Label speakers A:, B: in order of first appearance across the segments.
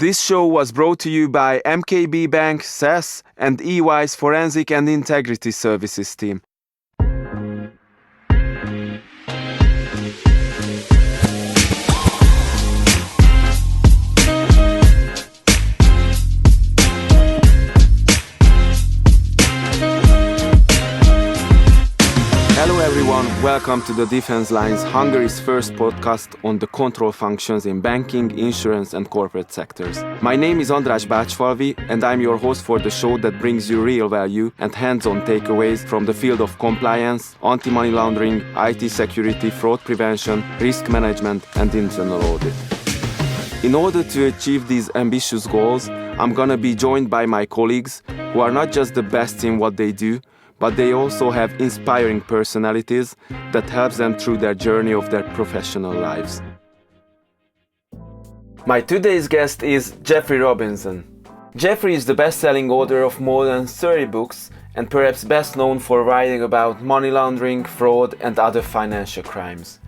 A: This show was brought to you by MKB Bank, SAS, and EY's Forensic and Integrity Services team. Hello everyone, welcome to the Defense Line's Hungary's first podcast on the control functions in banking, insurance and corporate sectors. My name is András Bácsfalvi and I'm your host for the show that brings you real value and hands-on takeaways from the field of compliance, anti-money laundering, IT security, fraud prevention, risk management and internal audit. In order to achieve these ambitious goals, I'm gonna be joined by my colleagues who are not just the best in what they do, but they also have inspiring personalities that helps them through their journey of their professional lives. My today's guest is Jeffrey Robinson. Jeffrey is the best-selling author of more than 30 books and perhaps best known for writing about money laundering, fraud and other financial crimes.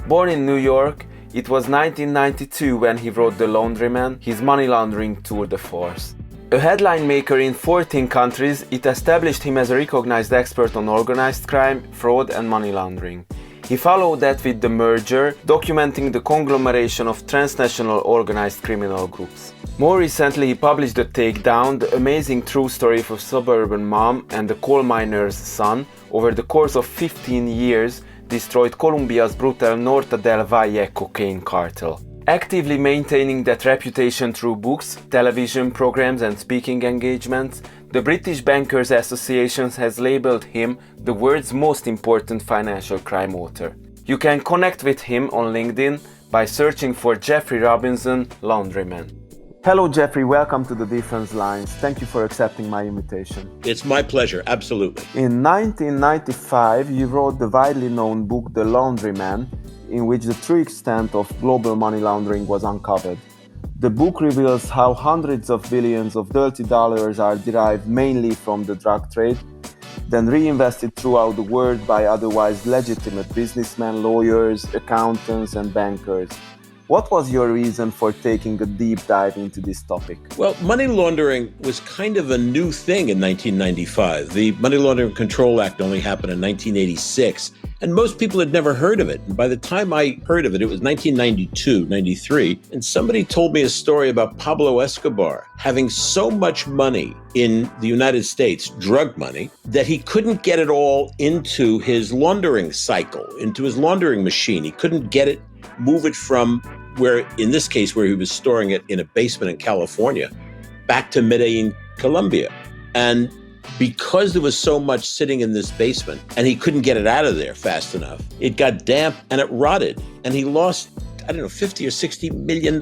A: Born in New York, it was 1992 when he wrote The Laundrymen, his money laundering tour de force. A headline maker in 14 countries, it established him as a recognized expert on organized crime, fraud and money laundering. He followed that with The Merger, documenting the conglomeration of transnational organized criminal groups. More recently, he published The Takedown, the amazing true story of a suburban mom and a coal miner's son, over the course of 15 years, destroyed Colombia's brutal Norte del Valle cocaine cartel. Actively maintaining that reputation through books, television programs and speaking engagements, the British Bankers Association has labelled him the world's most important financial crime author. You can connect with him on LinkedIn by searching for Jeffrey Robinson Laundrymen. Hello Jeffrey, welcome to the Defense Lines. Thank you for accepting my invitation.
B: It's my pleasure, absolutely.
A: In 1995, you wrote the widely known book The Laundrymen, in which the true extent of global money laundering was uncovered. The book reveals how hundreds of billions of dirty dollars are derived mainly from the drug trade, then reinvested throughout the world by otherwise legitimate businessmen, lawyers, accountants, and bankers. What was your reason for taking a deep dive into this topic?
B: Well, money laundering was kind of a new thing in 1995. The Money Laundering Control Act only happened in 1986, and most people had never heard of it. And by the time I heard of it, it was 1992, 93, and somebody told me a story about Pablo Escobar having so much money in the United States, drug money, that he couldn't get it all into his laundering cycle, into his laundering machine. He couldn't get it, move it from where, in this case, where he was storing it in a basement in California, back to Medellin, Colombia. And because there was so much sitting in this basement and he couldn't get it out of there fast enough, it got damp and it rotted. And he lost, $50 or $60 million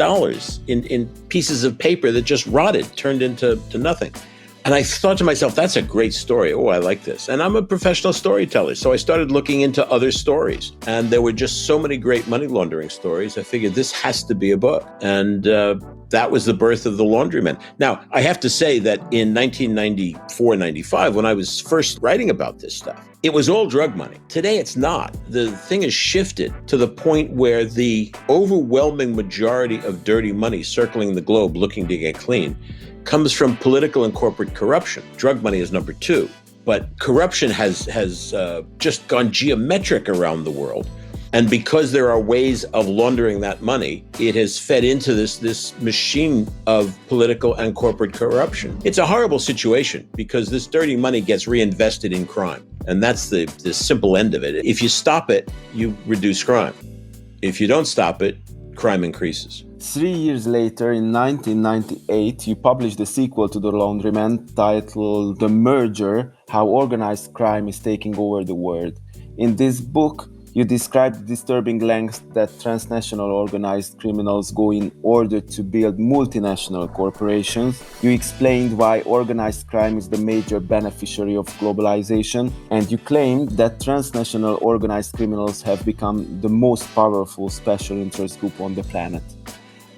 B: in pieces of paper that just rotted, turned into nothing. And I thought to myself, that's a great story. Oh, I like this. And I'm a professional storyteller. So I started looking into other stories. And there were just so many great money laundering stories. I figured this has to be a book. And that was the birth of The Laundrymen. Now, I have to say that in 1994, 95, when I was first writing about this stuff, it was all drug money. Today, it's not. The thing has shifted to the point where the overwhelming majority of dirty money circling the globe looking to get clean comes from political and corporate corruption. Drug money is number two. But corruption has just gone geometric around the world. And because there are ways of laundering that money, it has fed into this machine of political and corporate corruption. It's a horrible situation because this dirty money gets reinvested in crime. And that's the simple end of it. If you stop it, you reduce crime. If you don't stop it, crime increases.
A: 3 years later, in 1998, you published the sequel to The Laundrymen titled The Merger, How Organized Crime is Taking Over the World. In this book, you describe the disturbing lengths that transnational organized criminals go in order to build multinational corporations. You explained why organized crime is the major beneficiary of globalization, and you claimed that transnational organized criminals have become the most powerful special interest group on the planet.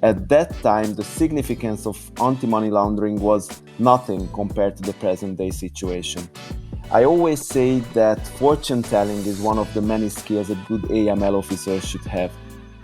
A: At that time, the significance of anti-money laundering was nothing compared to the present-day situation. I always say that fortune telling is one of the many skills a good AML officer should have.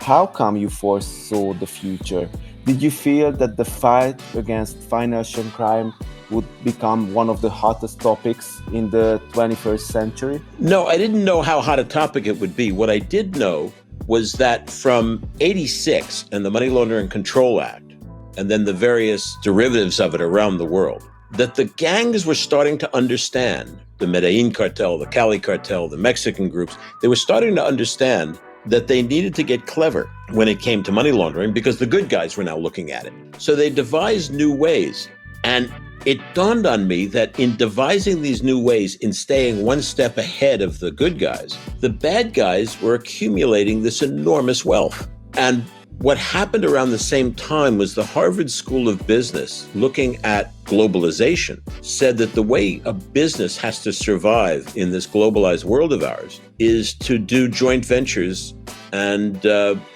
A: How come you foresaw the future? Did you feel that the fight against financial crime would become one of the hottest topics in the 21st century?
B: No, I didn't know how hot a topic it would be. What I did know was that from 86 and the Money Laundering Control Act, and then the various derivatives of it around the world, that the gangs were starting to understand, the Medellin cartel, the Cali cartel, the Mexican groups, they were starting to understand that they needed to get clever when it came to money laundering because the good guys were now looking at it. So they devised new ways. And it dawned on me that in devising these new ways, in staying one step ahead of the good guys, the bad guys were accumulating this enormous wealth. And what happened around the same time was the Harvard School of Business, looking at globalization, said that the way a business has to survive in this globalized world of ours is to do joint ventures and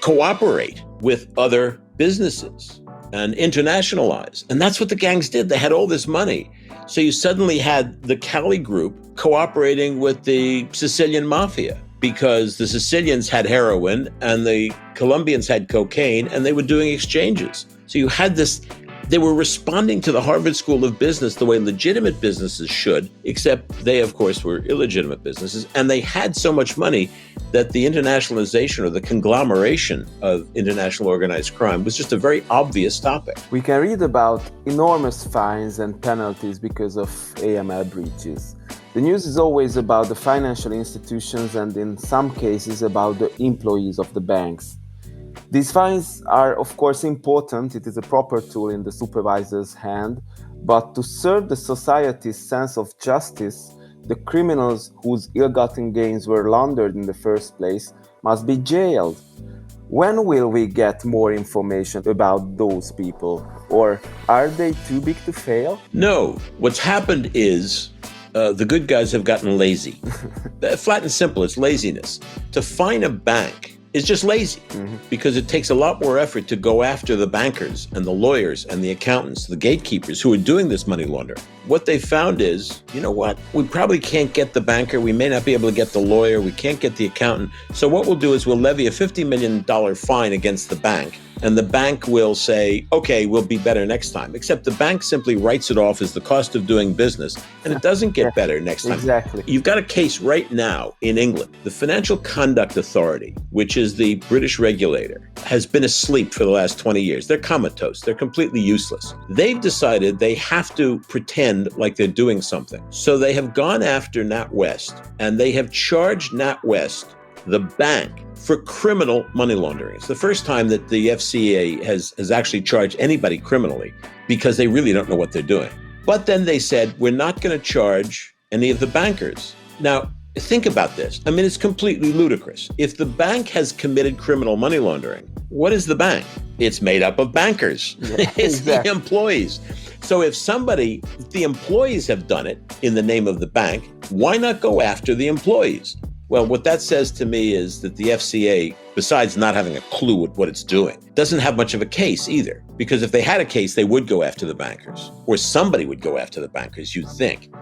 B: cooperate with other businesses and internationalize. And that's what the gangs did. They had all this money. So you suddenly had the Cali group cooperating with the Sicilian mafia, because the Sicilians had heroin and the Colombians had cocaine, and they were doing exchanges. So you had this, they were responding to the Harvard School of Business the way legitimate businesses should, except they, of course, were illegitimate businesses. And they had so much money that the internationalization or the conglomeration of international organized crime was just a very obvious topic.
A: We can read about enormous fines and penalties because of AML breaches. The news is always about the financial institutions and in some cases about the employees of the banks. These fines are of course important, it is a proper tool in the supervisor's hand, but to serve the society's sense of justice, the criminals whose ill-gotten gains were laundered in the first place must be jailed. When will we get more information about those people? Or are they too big to fail?
B: No, what's happened is the good guys have gotten lazy. Flat and simple, it's laziness. To fine a bank is just lazy because it takes a lot more effort to go after the bankers and the lawyers and the accountants, the gatekeepers who are doing this money laundering. What they found is, you know what, we probably can't get the banker, we may not be able to get the lawyer, we can't get the accountant. So what we'll do is we'll levy a $50 million fine against the bank, and the bank will say, okay, we'll be better next time. Except the bank simply writes it off as the cost of doing business, and it doesn't get better next time.
A: Exactly.
B: You've got a case right now in England. The Financial Conduct Authority, which is the British regulator, has been asleep for the last 20 years. They're comatose. They're completely useless. They've decided they have to pretend like they're doing something. So they have gone after NatWest, and they have charged NatWest, the bank, for criminal money laundering. It's the first time that the FCA has actually charged anybody criminally because they really don't know what they're doing. But then they said, we're not going to charge any of the bankers. Now, think about this. I mean, it's completely ludicrous. If the bank has committed criminal money laundering, what is the bank? It's made up of bankers.
A: Yeah,
B: it's
A: exactly.
B: the employees. So if the employees have done it in the name of the bank, why not go after the employees? Well, what that says to me is that the FCA, besides not having a clue what it's doing, doesn't have much of a case either. Because if they had a case, they would go after the bankers, or somebody would go after the bankers, you'd think.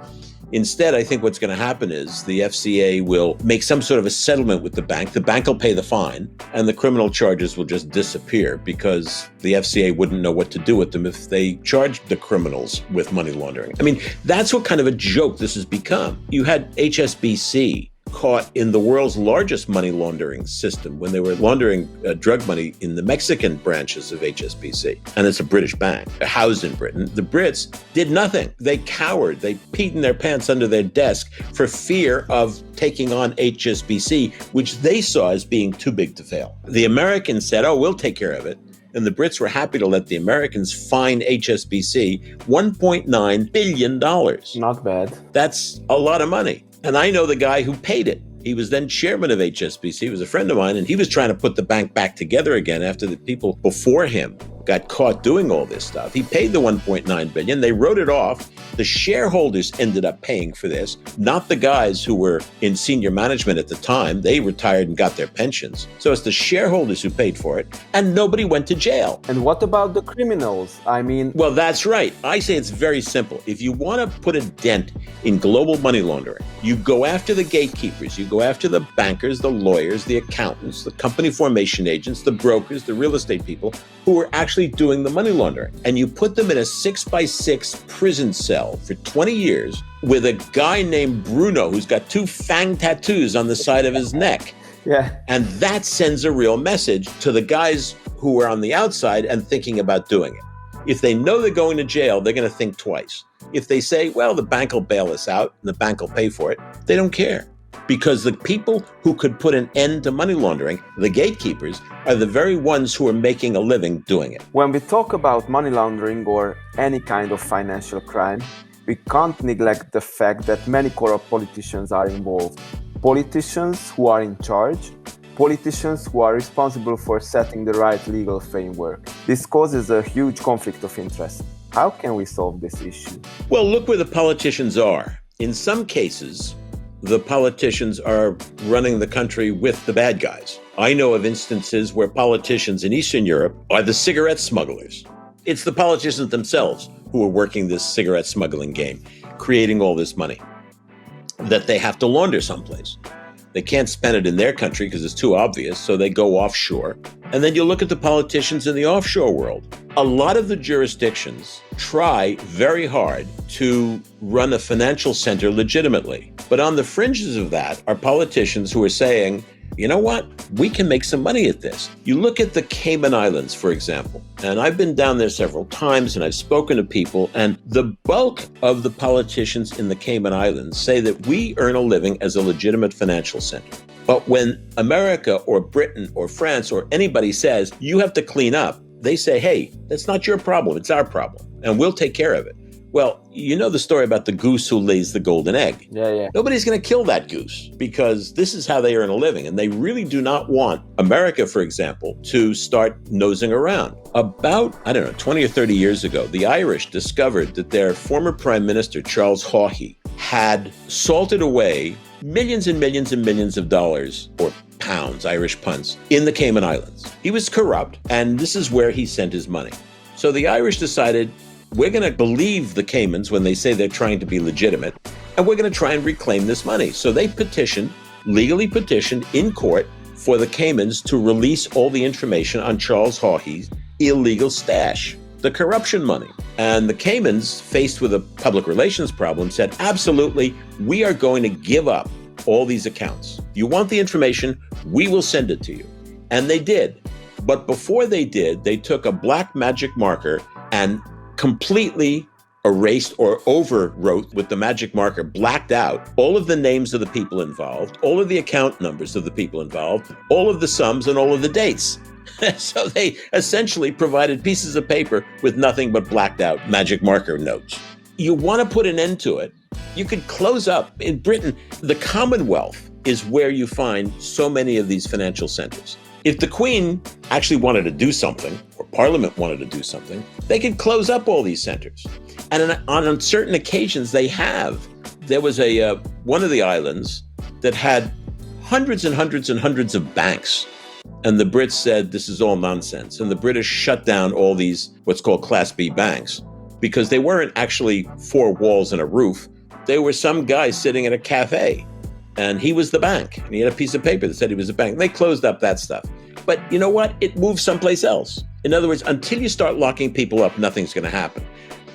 B: Instead, I think what's going to happen is the FCA will make some sort of a settlement with the bank will pay the fine, and the criminal charges will just disappear because the FCA wouldn't know what to do with them if they charged the criminals with money laundering. I mean, that's what kind of a joke this has become. You had HSBC caught in the world's largest money laundering system when they were laundering drug money in the Mexican branches of HSBC. And it's a British bank housed in Britain. The Brits did nothing. They cowered. They peed in their pants under their desk for fear of taking on HSBC, which they saw as being too big to fail. The Americans said, oh, we'll take care of it. And the Brits were happy to let the Americans fine HSBC $1.9 billion.
A: Not bad.
B: That's a lot of money. And I know the guy who paid it. He was then chairman of HSBC. He was a friend of mine, and he was trying to put the bank back together again after the people before him got caught doing all this stuff. He paid the $1.9 billion. They wrote it off. The shareholders ended up paying for this, not the guys who were in senior management at the time. They retired and got their pensions. So it's the shareholders who paid for it, and nobody went to jail.
A: And what about the criminals? I mean...
B: Well, that's right. I say it's very simple. If you want to put a dent in global money laundering, you go after the gatekeepers, you go after the bankers, the lawyers, the accountants, the company formation agents, the brokers, the real estate people who are actually actually doing the money laundering. And you put them in a 6x6 prison cell for 20 years with a guy named Bruno who's got 2 fang tattoos on the side of his neck.
A: Yeah.
B: And that sends a real message to the guys who are on the outside and thinking about doing it. If they know they're going to jail, they're going to think twice. If they say, well, the bank will bail us out and the bank will pay for it, they don't care. Because the people who could put an end to money laundering, the gatekeepers, are the very ones who are making a living doing it.
A: When we talk about money laundering or any kind of financial crime, we can't neglect the fact that many corrupt politicians are involved. Politicians who are in charge, politicians who are responsible for setting the right legal framework. This causes a huge conflict of interest. How can we solve this issue?
B: Well, look where the politicians are. In some cases, the politicians are running the country with the bad guys. I know of instances where politicians in Eastern Europe are the cigarette smugglers. It's the politicians themselves who are working this cigarette smuggling game, creating all this money that they have to launder someplace. They can't spend it in their country because it's too obvious, so they go offshore. And then you look at the politicians in the offshore world. A lot of the jurisdictions try very hard to run a financial center legitimately. But on the fringes of that are politicians who are saying, you know what? We can make some money at this. You look at the Cayman Islands, for example, and I've been down there several times and I've spoken to people, and the bulk of the politicians in the Cayman Islands say that we earn a living as a legitimate financial center. But when America or Britain or France or anybody says you have to clean up, they say, hey, that's not your problem, it's our problem, and we'll take care of it. Well, you know the story about the goose who lays the golden egg.
A: Yeah.
B: Nobody's going to kill that goose because this is how they earn a living. And they really do not want America, for example, to start nosing around. About, 20 or 30 years ago, the Irish discovered that their former Prime Minister, Charles Haughey, had salted away millions and millions and millions of dollars, or pounds, Irish punds, in the Cayman Islands. He was corrupt, and this is where he sent his money. So the Irish decided, we're going to believe the Caymans when they say they're trying to be legitimate, and we're going to try and reclaim this money. So they legally petitioned in court for the Caymans to release all the information on Charles Haughey's illegal stash, the corruption money. And the Caymans, faced with a public relations problem, said, absolutely, we are going to give up all these accounts. You want the information, we will send it to you. And they did. But before they did, they took a black magic marker and completely erased or overwrote with the magic marker, blacked out all of the names of the people involved, all of the account numbers of the people involved, all of the sums and all of the dates. So they essentially provided pieces of paper with nothing but blacked out magic marker notes. You want to put an end to it. You could close up. In Britain, the Commonwealth is where you find so many of these financial centers. If the Queen actually wanted to do something, or Parliament wanted to do something, they could close up all these centers. And on certain occasions, they have. There was one of the islands that had hundreds and hundreds and hundreds of banks. And the Brits said, this is all nonsense. And the British shut down all these, what's called Class B banks, because they weren't actually 4 walls and a roof. They were some guy sitting in a cafe. And he was the bank. And he had a piece of paper that said he was a bank. They closed up that stuff. But you know what? It moved someplace else. In other words, until you start locking people up, nothing's going to happen.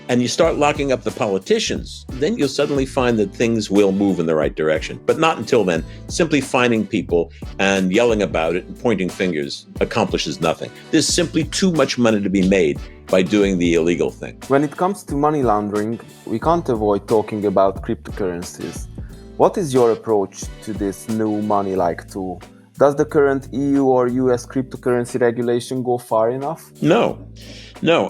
B: And you start locking up the politicians, then you'll suddenly find that things will move in the right direction. But not until then. Simply finding people and yelling about it and pointing fingers accomplishes nothing. There's simply too much money to be made by doing the illegal thing.
A: When it comes to money laundering, we can't avoid talking about cryptocurrencies. What is your approach to this new money-like tool? Does the current EU or US cryptocurrency regulation go far enough?
B: No,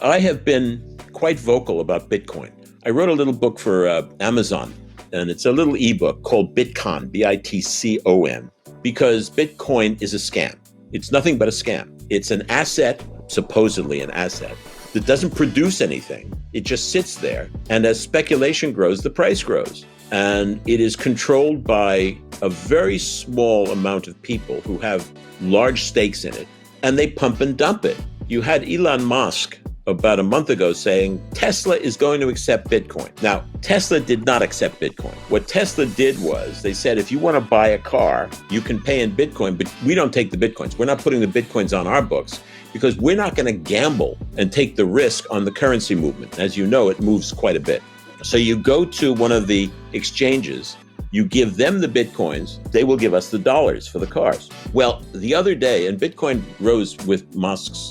B: I have been quite vocal about Bitcoin. I wrote a little book for Amazon, and it's a little ebook called Bitcon, Bitcon, because Bitcoin is a scam. It's nothing but a scam. It's an asset, supposedly an asset, that doesn't produce anything. It just sits there, and as speculation grows, the price grows. And it is controlled by a very small amount of people who have large stakes in it, and they pump and dump it. You had Elon Musk about a month ago saying Tesla is going to accept Bitcoin. Now, Tesla did not accept Bitcoin. What Tesla did was they said, if you want to buy a car, you can pay in Bitcoin, but we don't take the Bitcoins. We're not putting the Bitcoins on our books because we're not going to gamble and take the risk on the currency movement. As you know, it moves quite a bit. So you go to one of the exchanges, you give them the Bitcoins, they will give us the dollars for the cars. Well, the other day, and Bitcoin rose with Musk's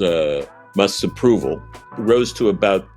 B: approval, rose to about,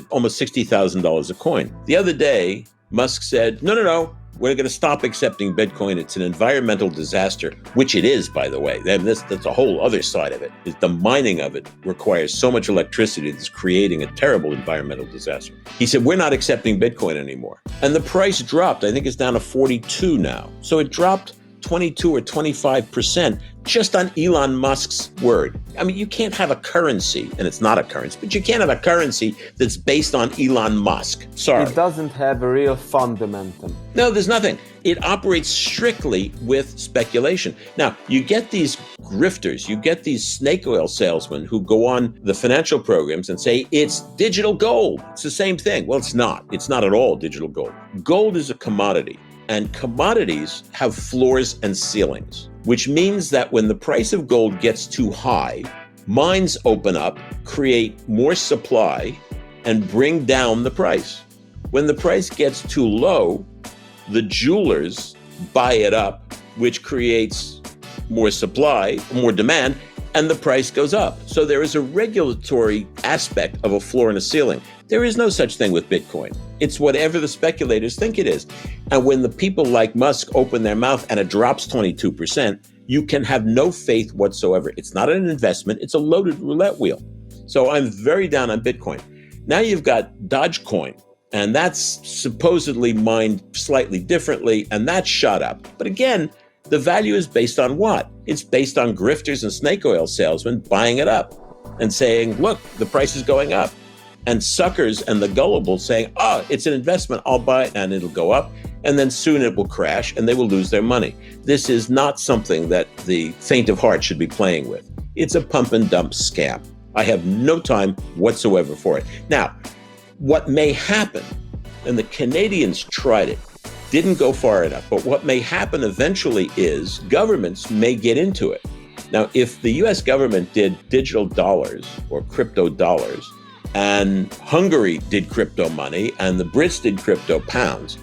B: almost $60,000 a coin. The other day, Musk said, no, we're going to stop accepting Bitcoin. It's an environmental disaster, which it is, by the way. That's a whole other side of it. The mining of it requires so much electricity that's creating a terrible environmental disaster. He said, we're not accepting Bitcoin anymore. And the price dropped. I think it's down to 42 now. So it dropped 22 or 25% just on Elon Musk's word. I mean, you can't have a currency, and it's not a currency, but you can't have a currency that's based on Elon Musk. Sorry.
A: It doesn't have a real fundamentum.
B: No, there's nothing. It operates strictly with speculation. Now, you get these grifters, you get these snake oil salesmen who go on the financial programs and say, it's digital gold. It's the same thing. Well, it's not. It's not at all digital gold. Gold is a commodity. And commodities have floors and ceilings, which means that when the price of gold gets too high, mines open up, create more supply, and bring down the price. When the price gets too low, the jewelers buy it up, which creates more supply, more demand, and the price goes up. So there is a regulatory aspect of a floor and a ceiling. There is no such thing with Bitcoin. It's whatever the speculators think it is. And when the people like Musk open their mouth and it drops 22%, you can have no faith whatsoever. It's not an investment. It's a loaded roulette wheel. So I'm very down on Bitcoin. Now you've got Dogecoin, and that's supposedly mined slightly differently, and that shot up. But again, the value is based on what? It's based on grifters and snake oil salesmen buying it up and saying, look, the price is going up. And suckers and the gullible saying, oh, it's an investment, I'll buy it, and it'll go up. And then soon it will crash and they will lose their money. This is not something that the faint of heart should be playing with. It's a pump and dump scam. I have no time whatsoever for it. Now, what may happen, and the Canadians tried it, didn't go far enough, but what may happen eventually is governments may get into it. Now, if the US government did digital dollars or crypto dollars, and Hungary did crypto money, and the Brits did crypto pounds,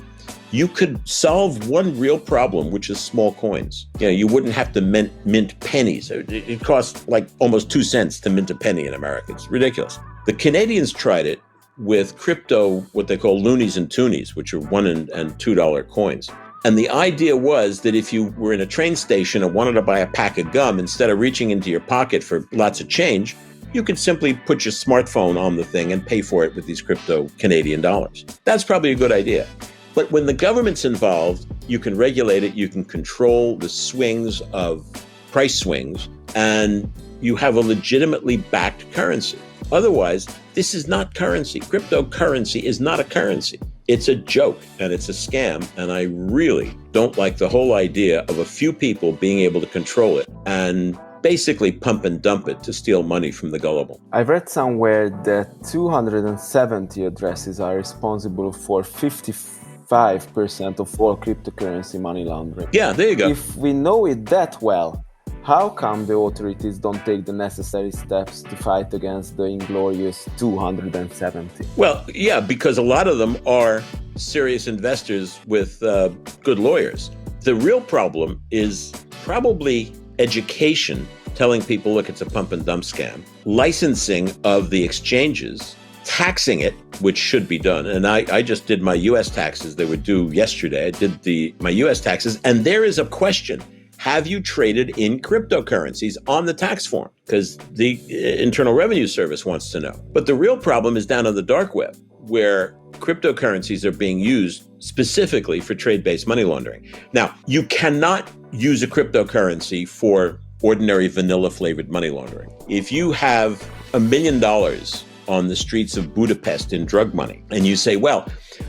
B: you could solve one real problem, which is small coins. You wouldn't have to mint pennies. It costs like almost 2 cents to mint a penny in America. It's ridiculous. The Canadians tried it with crypto, what they call loonies and toonies, which are $1 and $2 coins. And the idea was that if you were in a train station and wanted to buy a pack of gum, instead of reaching into your pocket for lots of change, you could simply put your smartphone on the thing and pay for it with these crypto Canadian dollars. That's probably a good idea. But when the government's involved, you can regulate it, you can control the swings of price swings, and you have a legitimately backed currency. Otherwise, this is not currency. Cryptocurrency is not a currency. It's a joke and it's a scam. And I really don't like the whole idea of a few people being able to control it and basically pump and dump it to steal money from the gullible.
A: I've read somewhere that 270 addresses are responsible for 55% of all cryptocurrency money laundering.
B: Yeah, there you go.
A: If we know it that well, how come the authorities don't take the necessary steps to fight against the inglorious 270?
B: Well, yeah, because a lot of them are serious investors with good lawyers. The real problem is probably education, telling people, look, it's a pump and dump scam, licensing of the exchanges, taxing it, which should be done. And I just did my U.S. taxes. They were due yesterday. I did my U.S. taxes. And there is a question. Have you traded in cryptocurrencies on the tax form? Because the Internal Revenue Service wants to know. But the real problem is down on the dark web, where cryptocurrencies are being used specifically for trade-based money laundering. Now, you cannot use a cryptocurrency for ordinary vanilla flavored money laundering. If you have $1 million on the streets of Budapest in drug money, and you say, well,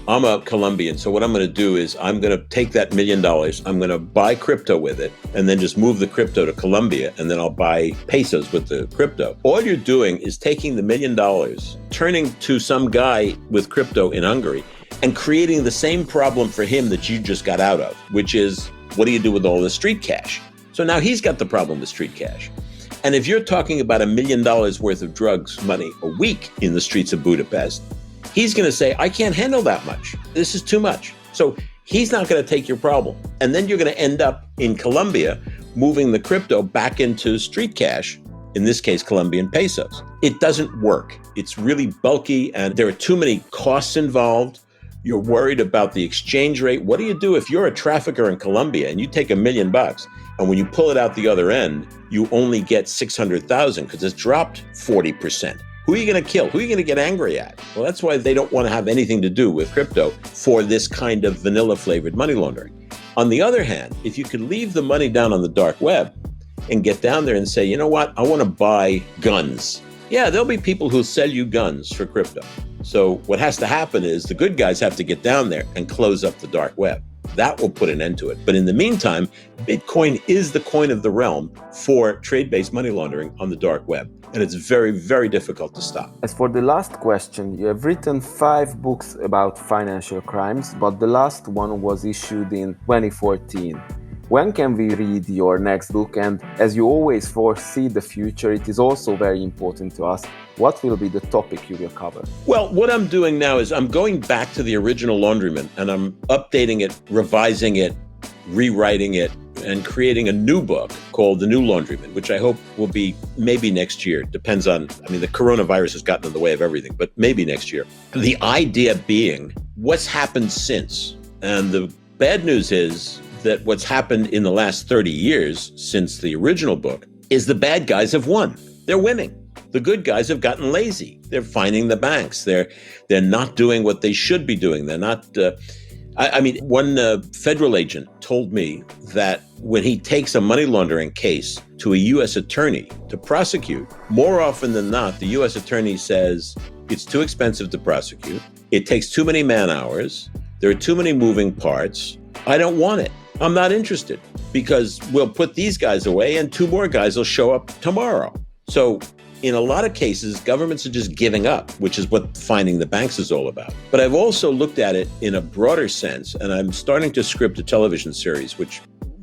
B: I'm a Colombian, so what I'm going to do is I'm going to take that $1 million, I'm going to buy crypto with it, and then just move the crypto to Colombia, and then I'll buy pesos with the crypto. All you're doing is taking the $1 million, turning to some guy with crypto in Hungary, and creating the same problem for him that you just got out of, which is, what do you do with all the street cash? So now he's got the problem with street cash. And if you're talking about $1 million worth of drugs money a week in the streets of Budapest, he's going to say, I can't handle that much. This is too much. So he's not going to take your problem. And then you're going to end up in Colombia moving the crypto back into street cash, in this case, Colombian pesos. It doesn't work. It's really bulky and there are too many costs involved. You're worried about the exchange rate. What do you do if you're a trafficker in Colombia and you take $1 million and when you pull it out the other end, you only get 600,000 because it's dropped 40%. Who are you going to kill? Who are you going to get angry at? Well, that's why they don't want to have anything to do with crypto for this kind of vanilla flavored money laundering. On the other hand, if you could leave the money down on the dark web and get down there and say, you know what, I want to buy guns. Yeah, there'll be people who'll sell you guns for crypto. So what has to happen is the good guys have to get down there and close up the dark web. That will put an end to it. But in the meantime, Bitcoin is the coin of the realm for trade-based money laundering on the dark web. And it's very, very difficult to stop.
A: As for the last question, you have written 5 books about financial crimes, but the last one was issued in 2014. When can we read your next book? And as you always foresee the future, it is also very important to us. What will be the topic you will cover?
B: Well, what I'm doing now is I'm going back to the original Laundrymen and I'm updating it, revising it, rewriting it, and creating a new book called The New Laundrymen, which I hope will be maybe next year. Depends on, the coronavirus has gotten in the way of everything, but maybe next year. The idea being what's happened since. And the bad news is that what's happened in the last 30 years since the original book is the bad guys have won. They're winning. The good guys have gotten lazy. They're finding the banks. They're not doing what they should be doing. They're not. One federal agent told me that when he takes a money laundering case to a U.S. attorney to prosecute, more often than not, the U.S. attorney says it's too expensive to prosecute. It takes too many man hours. There are too many moving parts. I don't want it. I'm not interested because we'll put these guys away and 2 more guys will show up tomorrow. So in a lot of cases, governments are just giving up, which is what finding the banks is all about. But I've also looked at it in a broader sense, and I'm starting to script a television series, which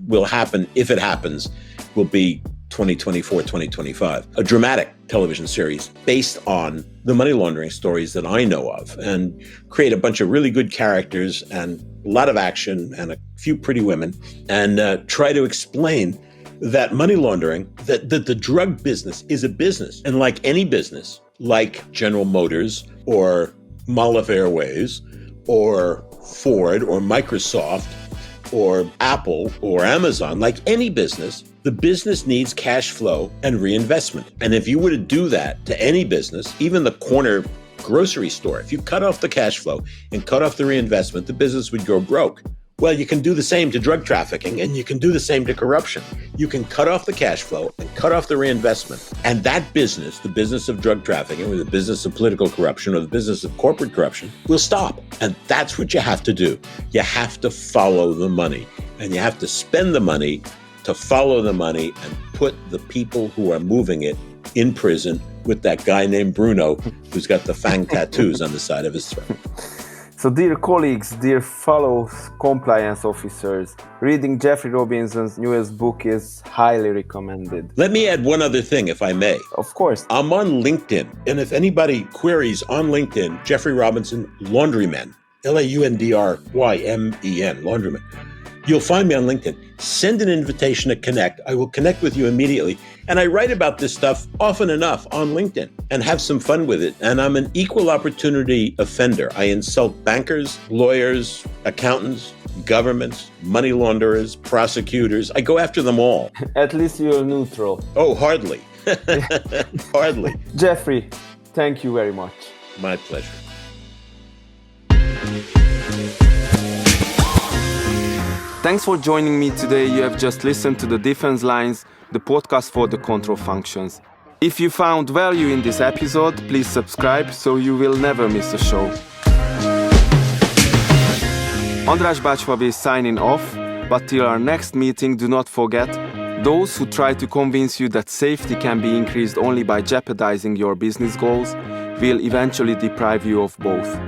B: will happen, if it happens, will be 2024, 2025, a dramatic television series based on the money laundering stories that I know of, and create a bunch of really good characters and a lot of action and a few pretty women, and try to explain that money laundering, that the drug business is a business. And like any business, like General Motors or Malaf Airways or Ford or Microsoft or Apple or Amazon, like any business, the business needs cash flow and reinvestment. And if you were to do that to any business, even the corner grocery store, if you cut off the cash flow and cut off the reinvestment, the business would go broke. Well, you can do the same to drug trafficking and you can do the same to corruption. You can cut off the cash flow and cut off the reinvestment. And that business, the business of drug trafficking or the business of political corruption or the business of corporate corruption, will stop. And that's what you have to do. You have to follow the money and you have to spend the money to follow the money and put the people who are moving it in prison with that guy named Bruno who's got the fang tattoos on the side of his throat.
A: So dear colleagues, dear fellow compliance officers, reading Jeffrey Robinson's newest book is highly recommended.
B: Let me add one other thing, if I may.
A: Of course.
B: I'm on LinkedIn, and if anybody queries on LinkedIn, Jeffrey Robinson Laundrymen, Laundrymen, Laundrymen, you'll find me on LinkedIn. Send an invitation to connect. I will connect with you immediately. And I write about this stuff often enough on LinkedIn and have some fun with it. And I'm an equal opportunity offender. I insult bankers, lawyers, accountants, governments, money launderers, prosecutors. I go after them all.
A: At least you're neutral.
B: Oh, hardly. Hardly.
A: Jeffrey, thank you very much.
B: My pleasure.
A: Thanks for joining me today. You have just listened to The Defense Lines, the podcast for the control functions. If you found value in this episode, please subscribe so you will never miss a show. András Bácsfavé is signing off, but till our next meeting, do not forget, those who try to convince you that safety can be increased only by jeopardizing your business goals will eventually deprive you of both.